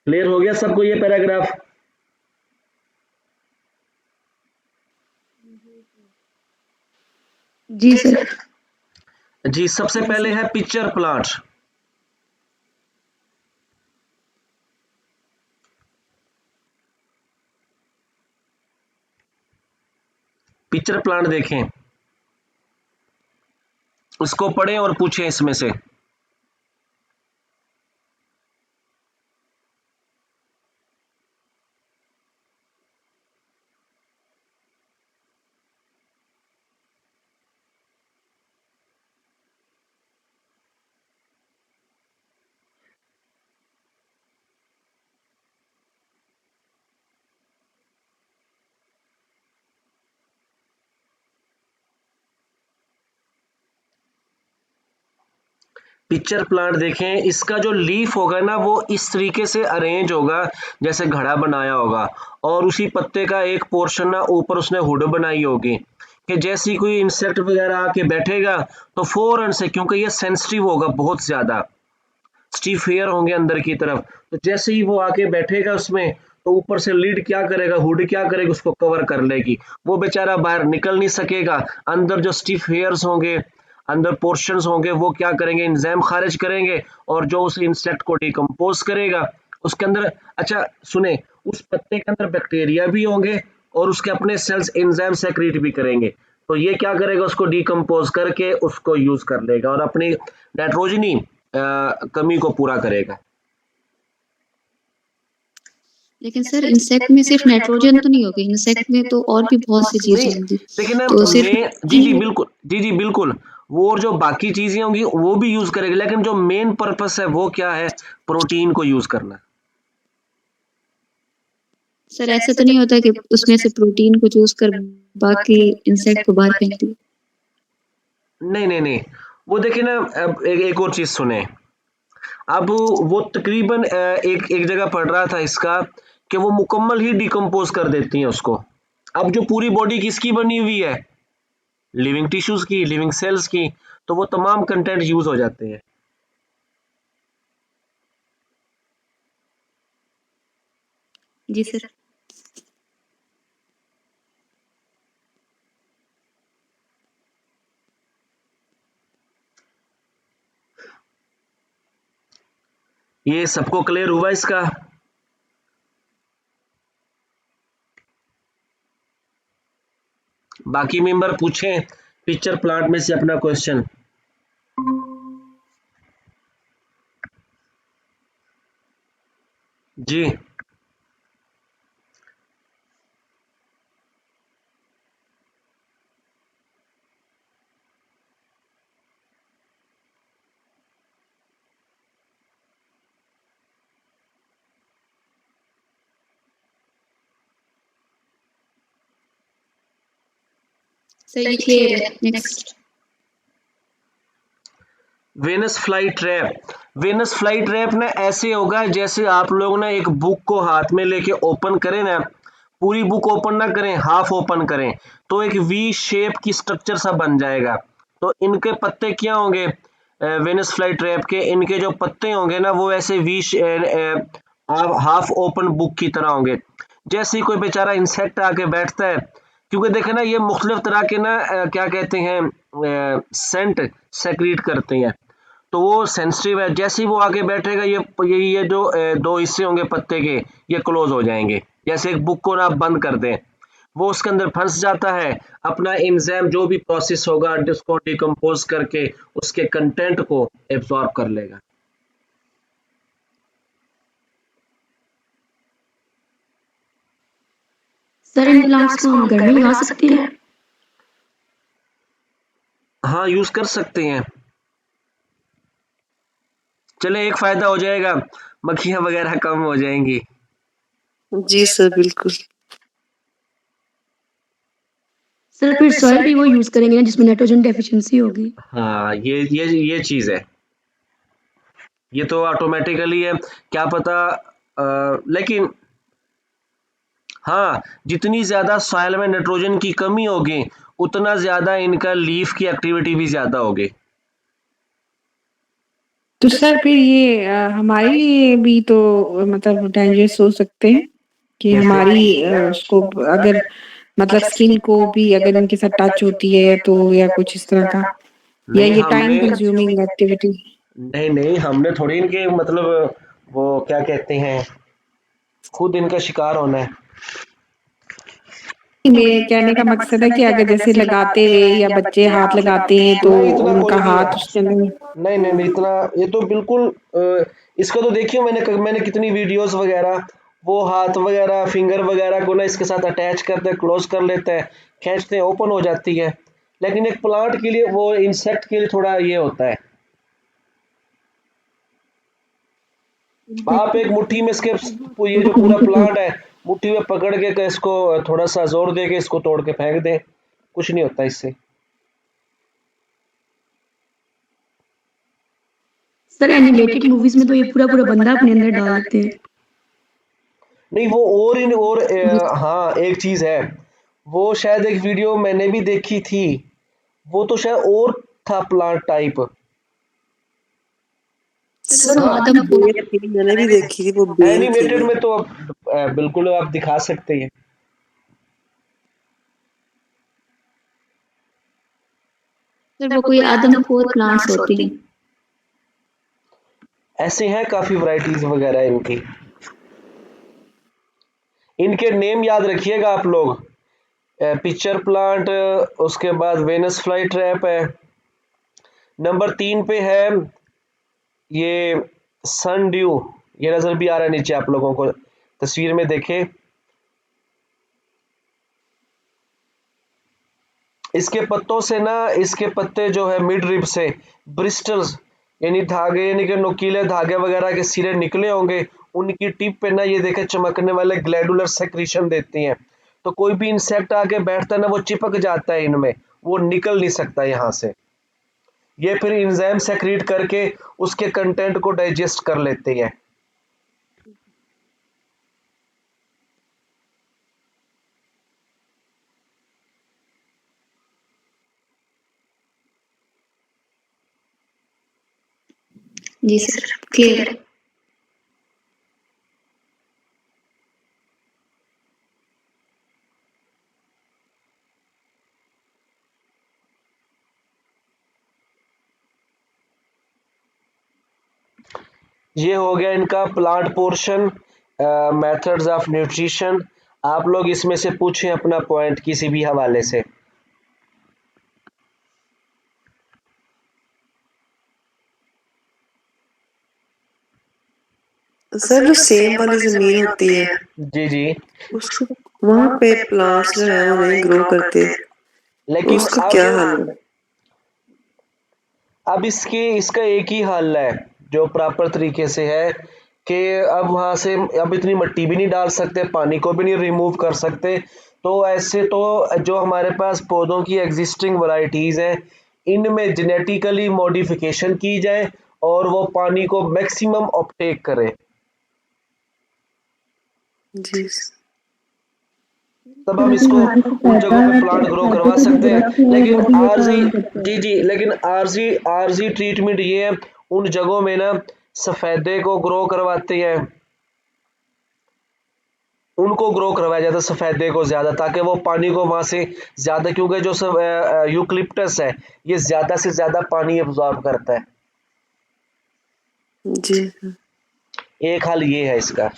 क्लियर हो गया सबको ये पैराग्राफ? जी सर। जी, सबसे पहले है पिक्चर प्लांट। पिक्चर प्लांट देखें, उसको पढ़ें और पूछें इसमें से। पिक्चर प्लांट देखें, इसका जो लीफ होगा ना वो इस तरीके से अरेंज होगा जैसे घड़ा बनाया होगा, और उसी पत्ते का एक पोर्शन ना ऊपर उसने हुड बनाई होगी कि जैसे ही कोई इंसेक्ट वगैरह आके बैठेगा तो फौरन से, क्योंकि ये सेंसिटिव होगा बहुत ज्यादा, स्टिफ हेयर होंगे अंदर की तरफ, तो जैसे ही वो आके बैठेगा उसमें तो ऊपर से लीड क्या करेगा, हुड क्या करेगी, उसको कवर कर लेगी, वो बेचारा बाहर निकल नहीं सकेगा। अंदर जो स्टिफ हेयर्स होंगे, अंदर पोर्शंस होंगे, वो क्या करेंगे, एंजाइम खारिज करेंगे और जो उस इंसेक्ट को डिकम्पोज करेगा उसके अंदर। अच्छा सुने, उस पत्ते के अंदर बैक्टीरिया भी होंगे और उसके अपने सेल्स एंजाइम सेक्रेट भी करेंगे, तो ये क्या करेगा, उसको डिकम्पोज करके उसको यूज कर लेगा और अपनी नाइट्रोजनी कमी को पूरा करेगा। लेकिन सर इंसेक्ट में सिर्फ नाइट्रोजन तो नहीं होगी, इंसेक्ट में तो और भी बहुत सी चीजें नहीं, होंगी, देखिए ना, तो सिर्फ मैं जी बिल्कुल, जी बिल्कुल, वो और जो बाकी चीजें होंगी वो भी यूज करेगी, लेकिन जो मेन पर्पस है वो क्या है, प्रोटीन को यूज करना। सर ऐसे तो नहीं होता कि उसमें से प्रोटीन को चूज कर बाकी इंसेक्ट को बाहर फेंक दिया? नहीं नहीं नहीं, वो देखिए ना, अब एक और चीज सुने। अब वो तकरीबन एक एक जगह पढ़ रहा था इसका कि वो मुकम्मल ही डिकम्पोज कर देती हैं उसको। अब जो पूरी बॉडी किसकी बनी हुई है, लिविंग टिश्यूज की, लिविंग सेल्स की, तो वो तमाम कंटेंट यूज हो जाते हैं। जी सर। ये सबको क्लियर हुआ इसका? बाकी मेंबर पूछें पिक्चर प्लांट में से अपना क्वेश्चन। जी सर ये क्लियर है, next. Venus fly trap. Venus fly trap ना ऐसे होगा जैसे आप लोग ना एक बुक को हाथ में लेके ओपन करें ना, पूरी बुक ओपन ना करें, हाफ ओपन करें, तो एक वी शेप की स्ट्रक्चर सा बन जाएगा। तो इनके पत्ते क्या होंगे, वेनस फ्लाई ट्रैप के इनके जो पत्ते होंगे ना वो ऐसे वी हाफ ओपन बुक की तरह होंगे। जैसे ही कोई बेचारा इंसेक्ट आके बैठता है, क्योंकि देखे ना ये मुख्तलिफ तरह के ना क्या कहते हैं सेंट सेक्रीट करते हैं, तो वो सेंसिटिव है, जैसे ही वो आगे बैठेगा ये जो दो हिस्से होंगे पत्ते के, ये क्लोज हो जाएंगे। जैसे एक बुक को ना आप बंद कर दें, वो उसके अंदर फंस जाता है, अपना एंजाइम जो भी प्रोसेस होगा उसको डिकम्पोज करके उसके कंटेंट को एब्जॉर्ब कर लेगा। सर इन प्लांट्स को हम घर में लगा सकते हैं? हाँ, यूज कर सकते हैं। चले एक फायदा हो जाएगा, मक्खियां वगैरह कम हो जाएंगी। जी सर, बिल्कुल। सर फिर सॉइल भी वो यूज करेंगे ना जिसमें नाइट्रोजन डेफिशिएंसी होगी? हाँ, ये चीज है, ये तो ऑटोमेटिकली है, क्या पता लेकिन हाँ, जितनी ज्यादा सॉइल में नाइट्रोजन की कमी होगी उतना ज्यादा इनका लीफ की एक्टिविटी भी ज्यादा होगी। तो सर फिर ये हमारे लिए भी तो मतलब डेंजरस हो सकते हैं कि कैसे? हमारी उसको अगर मतलब स्किन को भी अगर इनके साथ टच होती है तो या कुछ इस तरह का या नहीं ये टाइम हमने कंज्यूमिंग एक्टिविटी। नहीं नहीं हमने थोड़ी इनके मतलब वो क्या कहते हैं खुद इनका शिकार होना है। मेरे कहने का मकसद है कि अगर जैसे लगाते हुए या बच्चे हाथ लगाते हैं तो नहीं इतना कोई उनका नहीं है। हाथ उसके अंदर। नहीं नहीं नहीं इतना ये तो बिल्कुल इसका तो देखिए मैंने कितनी वीडियोस वगैरह वो हाथ वगैरह फिंगर वगैरह को ना इसके साथ अटैच करते हैं क्लोज कर लेते हैं खींचते हैं ओपन हो जाती है। लेकिन एक प्लांट के लिए वो इंसेक्ट के लिए थोड़ा ये होता है। आप एक मुट्ठी में इसके ये जो पूरा प्लांट है मुट्ठी में पकड़ के इसको थोड़ा सा जोर दे के इसको तोड़ के फेंक दें कुछ नहीं होता इससे। सर एनिमेटेड मूवीज में तो ये पूरा पूरा बंदा अपने अंदर डाल लेते हैं। नहीं वो और हाँ एक चीज है वो शायद एक वीडियो मैंने भी देखी थी वो तो शायद और था प्लांट टाइप। सर वो हाँ, आदम बेर थी, मैंने भी देखी थी, वो बेर एनिमेटेड थी। में तो अब बिल्कुल आप दिखा सकते हैं। सर वो कोई आदम खोर प्लांट्स होते हैं। ऐसे हैं काफी वैरायटीज वगैरह इनकी। इनके नेम याद रखिएगा आप लोग पिक्चर प्लांट उसके बाद वेनस फ्लाई ट्रैप है नंबर 3 पे है ये सन ड्यू ये नजर भी आ रहा है नीचे आप लोगों को तस्वीर में देखे। इसके पत्तों से ना इसके पत्ते जो है मिड रिब से ब्रिस्टल्स यानी धागे यानी कि नुकीले धागे वगैरह के सिरे निकले होंगे उनकी टिप पे ना ये देखे चमकने वाले ग्लैडुलर सेक्रीशन देती हैं। तो कोई भी इंसेक्ट आके बैठता है ना वो चिपक जाता है इनमें वो निकल नहीं सकता यहाँ से। ये फिर इंजाइम सेक्रीट करके उसके कंटेंट को डाइजेस्ट कर लेते हैं। जी सर क्लियर है। ये हो गया इनका plant portion methods of nutrition. आप लोग इसमें से पूछें अपना पॉइंट किसी भी हवाले से। सर जो सेम वाली जमीन होती है जी जी उसको वहां पे प्लांट्स जो है वो नहीं ग्रो करते, तो लेकिन उसका क्या हल है? अब इसके इसका एक ही हल है जो प्रॉपर तरीके से है कि अब वहां से अब इतनी मिट्टी भी नहीं डाल सकते पानी को भी नहीं रिमूव कर सकते। तो ऐसे तो जो हमारे पास पौधों की एग्जिस्टिंग वैरायटीज हैं इनमें जेनेटिकली मॉडिफिकेशन की जाए और वो पानी को मैक्सिमम अपटेक करें। जी तब हम इसको उन जगहों पे प्लांट ग्रो करवा सकते हैं। लेकिन आरजी जी जी लेकिन आरजी आरजी ट्रीटमेंट ये है उन जगहों में ना सफेदे को ग्रो करवाते हैं उनको ग्रो करवाया जाता है सफेदे को ज्यादा ताकि वो पानी को वहां से ज्यादा क्योंकि जो यूकलिप्टस है ये ज्यादा से ज्यादा पानी एब्जॉर्ब करता है। जी एक हल ये है इसका।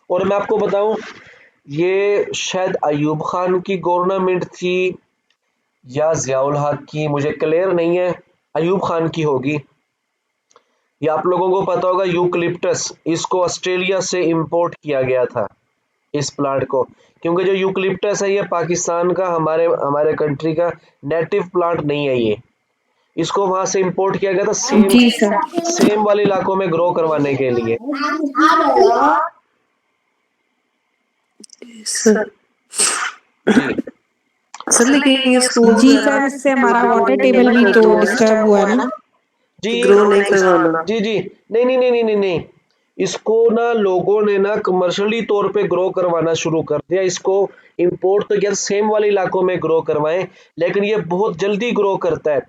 और मैं आपको बताऊं ये शायद अयूब खान की गवर्नमेंट थी या जियाउल हक की मुझे क्लियर नहीं है अयूब खान की होगी। ये आप लोगों को पता होगा यूकलिप्टस इसको ऑस्ट्रेलिया से इंपोर्ट किया गया था इस प्लांट को क्योंकि जो यूकलिप्टस है ये पाकिस्तान का हमारे हमारे कंट्री का नेटिव प्लांट नहीं है ये इसको वहां से इंपोर्ट किया गया था जी सर। सेम वाले इलाकों में ग्रो करवाने के लिए। सर जी सर लेकिन ये स्कूल जी सर इससे हमारा वाटर टेबल भी तो डिस्टर्ब हुआ है ना। जी ग्रो नहीं करवाना। जी जी नहीं नहीं नहीं नहीं नहीं नहीं इसको ना लोगों ने ना कमर्शियली तौर पे ग्रो करवाना शुरू कर दिया। इसको इंपोर्ट तो क्या सेम वाले इलाकों में ग्रो करवाएं, लेकिन ये बहुत जल्दी ग्रो करता है।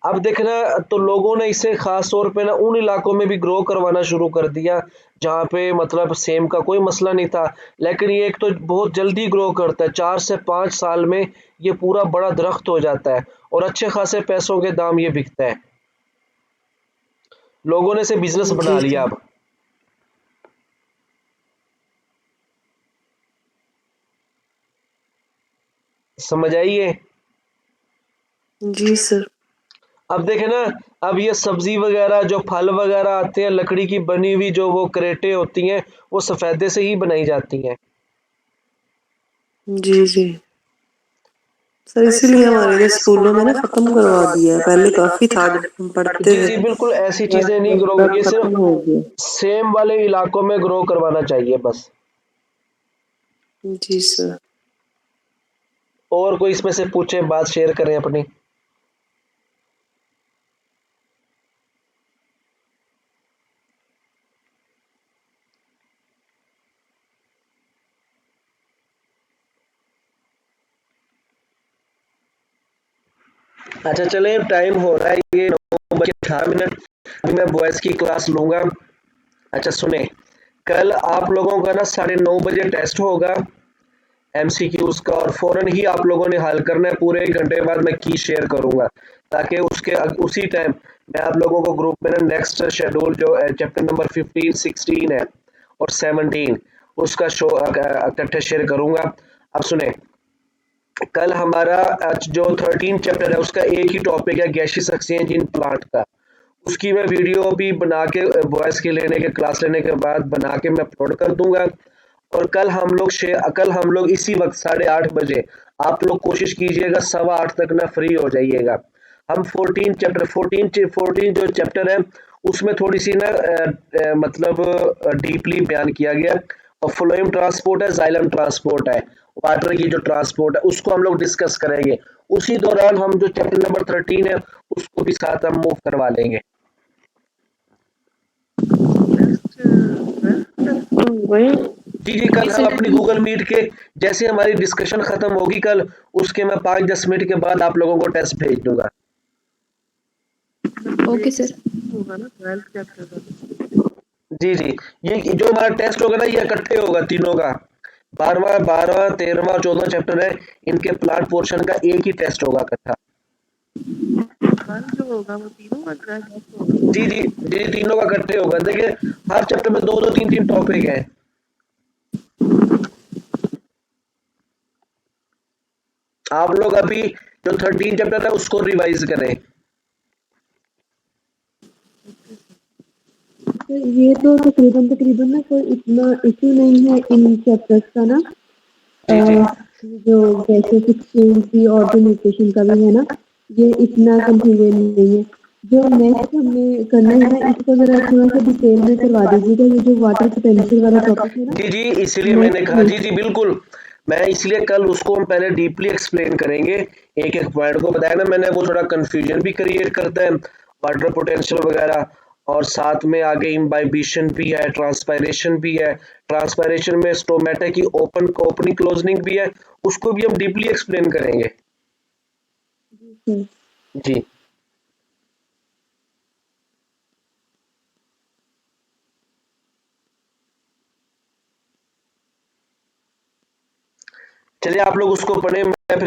अब देखना तो लोगों ने इसे खास तौर पे ना उन इलाकों में भी ग्रो करवाना शुरू कर दिया जहाँ पे मतलब सेम का कोई मसला नहीं था, लेकिन ये एक तो बहुत जल्दी ग्रो करता है, 4 से 5 साल में ये पूरा बड़ा दरख्त हो जाता है और अच्छे खासे पैसों के दाम ये बिकता है। लोगों ने इसे बिजनेस बना जी लिया सर। अब। समझ आइए। जी सर। अब देखे ना, अब ये सब्जी वगैरह जो फल वगैरह आते हैं लकड़ी की बनी हुई जो वो क्रेटें होती हैं वो सफेदे से ही बनाई जाती हैं। जी जी सर, इसीलिए हमारे इधर स्कूलों में ना खत्म करवा दिया है। पहले काफी था जब हम पढ़ते जी थे, जी बिल्कुल ऐसी चीजें नहीं ग्रो, अब ये खत्म सिर्फ हो गया। सेम वाले इलाकों में ग्रो करवाना चाहिए बस। जी सर। और कोई इसमें से पूछे, बात शेयर करें अपनी। अच्छा चले, टाइम हो रहा है, ये 9:18। अभी मैं बॉयज की क्लास लूंगा। अच्छा सुने, कल आप लोगों का ना 9:30 टेस्ट होगा एमसीक्यूज का, और फौरन ही आप लोगों ने हल करना है। पूरे 1 घंटे बाद मैं की शेयर करूंगा, ताकि उसके उसी टाइम मैं आप लोगों को ग्रुप में ना नेक्स्ट शेड्यूल जो चैप्टर नंबर 15 16 है और 17 उसका शो इकट्ठे शेयर करूंगा। अब सुने, कल हमारा जो 13 चैप्टर है उसका एक ही टॉपिक है, गैसियस एक्सचेंज इन प्लांट का। उसकी मैं वीडियो भी बना के वॉइस के लेने के क्लास लेने के बाद बना के मैं अपलोड कर दूंगा। और कल हम लोग इसी वक्त 8:30 बजे, आप लोग कोशिश कीजिएगा 8:15 तक ना फ्री हो जाइएगा। हम 14 जो चैप्टर है उसमें थोड़ी सी ना मतलब डीपली बयान किया गया। और फ्लोएम ट्रांसपोर्ट है, जाइलम ट्रांसपोर्ट है, वाटर की जो ट्रांसपोर्ट है उसको हम लोग डिस्कस करेंगे। उसी दौरान हम जो चैप्टर नंबर 13 है उसको भी साथ हम मूव करवा लेंगे। वही। जी कल हम अपनी गूगल मीट के जैसे हमारी डिस्कशन खत्म होगी कल, उसके मैं 5-10 मिनट के बाद आप लोगों को टेस्ट भेज दूंगा। Okay sir. जी ये जो हमारा टेस्ट होगा ना ये इकट्ठे होगा तीनों का, 12वां 13वां 14वां चैप्टर है, इनके प्लांट पोर्शन का एक ही टेस्ट होगा इकट्ठा। जी तीनों का इकट्ठे होगा। देखिए हर चैप्टर में 2-2 3-3 टॉपिक है। आप लोग अभी जो 13 चैप्टर है उसको रिवाइज करें। ये तो तकरीबन ना कोई इतना इशू नहीं है इन चैप्टर्स का ना। जी जो गैसेस एक्सचेंज की और जो न्यूट्रिशन का भी है ना, ये इतना कंफ्यूजन नहीं है। जो नेक्स्ट हमें करना है ना, इसको जरा थोड़ा सा डिटेल में करवा दीजिएगा। ये जो वाटर पोटेंशियल वाला टॉपिक है ना, जी इसलिए मैंने नेक्स्ट कहा, वीक। जी बिल्कुल, मैं इसलिए कल उसको हम पहले डीपली एक्सप्लेन करेंगे, एक एक पॉइंट को बताया ना मैंने, वो थोड़ा कंफ्यूजन भी क्रिएट करता है वाटर पोटेंशियल वगैरह। और साथ में आगे इम्बाइबिशन भी है, ट्रांसपायरेशन भी है, ट्रांसपायरेशन में स्टोमेटा की ओपनिंग क्लोजनिंग भी है, उसको भी हम डीपली एक्सप्लेन करेंगे। जी चलिए आप लोग उसको पढ़ें, मैं फिर